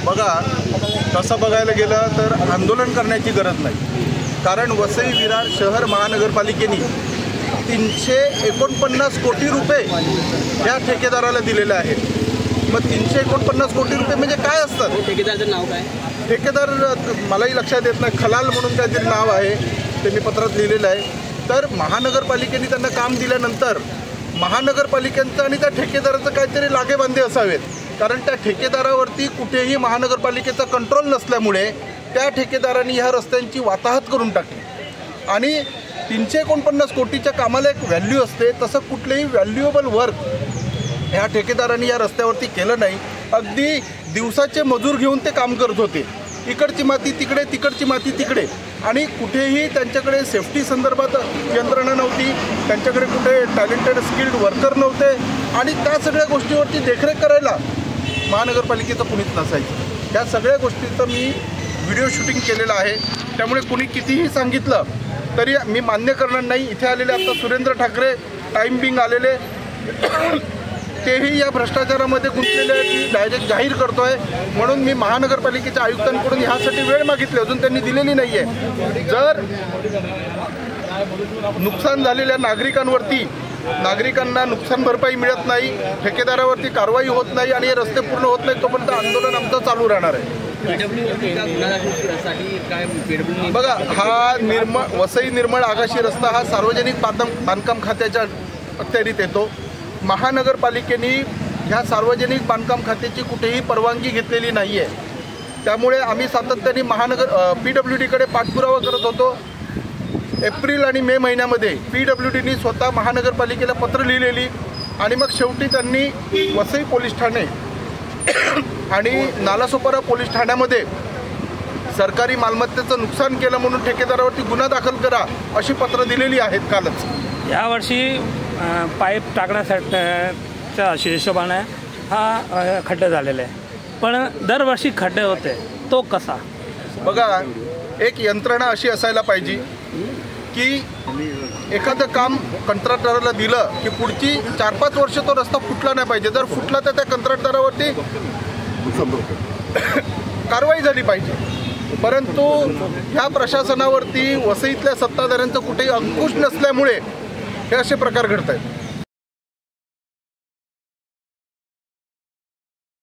बघा, तसं बघायला गेलं तर आंदोलन करण्याची गरज नाही, कारण वसई विरार शहर महानगरपालिकेने 349 कोटी रुपये या ठेकेदाराला दिलेले आहेत। मग 349 कोटी रुपये म्हणजे काय असतात? ठेकेदाराचं नाव काय? ठेकेदार मलाही लक्षात येत नाही, खलाल म्हणून काहीतरी नाव आहे, ते मी पत्रात लिहिलेलं आहे। तर महानगरपालिकेने त्यांना काम दिल्यानंतर महानगरपालिकेचं आणि त्या ठेकेदाराचं काहीतरी लागेबांधे असावेत, कारण त्या ठेकेदारावरती कुठेही महानगरपालिकेचा कंट्रोल नसल्यामुळे त्या ठेकेदारांनी ह्या रस्त्यांची वाताहत करून टाकली आणि 349 कोटीच्या कामाला एक व्हॅल्यू असते, तसं कुठलेही व्हॅल्युएबल वर्क ह्या ठेकेदारांनी या रस्त्यावरती केलं नाही। अगदी दिवसाचे मजूर घेऊन ते काम करत होते, इकडची माती तिकडे, तिकडची माती तिकडे, आणि कुठेही त्यांच्याकडे सेफ्टी संदर्भात यंत्रणा नव्हती, त्यांच्याकडे कुठे टॅलेंटेड स्किल्ड वर्कर नव्हते, आणि त्या सगळ्या गोष्टीवरती देखरेख करायला महानगरपालिकेचं कुणीच नसायचं। या सगळ्या गोष्टीचं मी व्हिडिओ शूटिंग केलेलं आहे, त्यामुळे कुणी कितीही सांगितलं तरी मी मान्य करणार नाही। इथे आलेले आता सुरेंद्र ठाकरे टाईम बिंग आलेले तेही या भ्रष्टाचारामध्ये गुंतलेले आहेत, मी डायरेक्ट जाहीर करतोय। म्हणून मी महानगरपालिकेच्या आयुक्तांकडून ह्यासाठी वेळ मागितली, अजून त्यांनी दिलेली नाही आहे। जर नुकसान झालेल्या नागरिकांना नुकसान भरपाई मिळत नाही, ठेकेदारावरती कारवाई होत नाही आणि हे रस्ते पूर्ण होत नाही, तोपर्यंत आंदोलन आमचं चालू राहणार आहे। बघा, हा वसई निर्मळ आगाशी रस्ता हा सार्वजनिक बांधकाम खात्याच्या अखत्यारीत येतो। महानगरपालिकेने ह्या सार्वजनिक बांधकाम खात्याची कुठेही परवानगी घेतलेली नाही आहे, त्यामुळे आम्ही सातत्याने PWDकडे पाठपुरावा करत होतो। एप्रिल आणि मे महिन्यामध्ये PWDनी स्वतः महानगरपालिकेला पत्र लिहिलेली, आणि मग शेवटी त्यांनी वसई पोलीस ठाणे आणि नालासोपारा पोलीस ठाण्यामध्ये सरकारी मालमत्तेचं नुकसान केलं म्हणून ठेकेदारावरती गुन्हा दाखल करा अशी पत्र दिलेली आहेत कालच। यावर्षी पाईप टाकण्यासाठीच्या हिशोबाने हा खड्डे झालेले आहे, पण दरवर्षी खड्डे होते, तो कसा? बघा, एक यंत्रणा अशी असायला पाहिजे की एखादं काम कंत्राटदाराला दिलं की पुढची 4-5 वर्ष तो रस्ता फुटला नाही पाहिजे। जर फुटला तर त्या कंत्राटदारावरती कारवाई झाली पाहिजे, परंतु ह्या प्रशासनावरती वसईतल्या सत्ताधाऱ्यांचं कुठेही अंकुश नसल्यामुळे हे असे प्रकार घडत आहेत।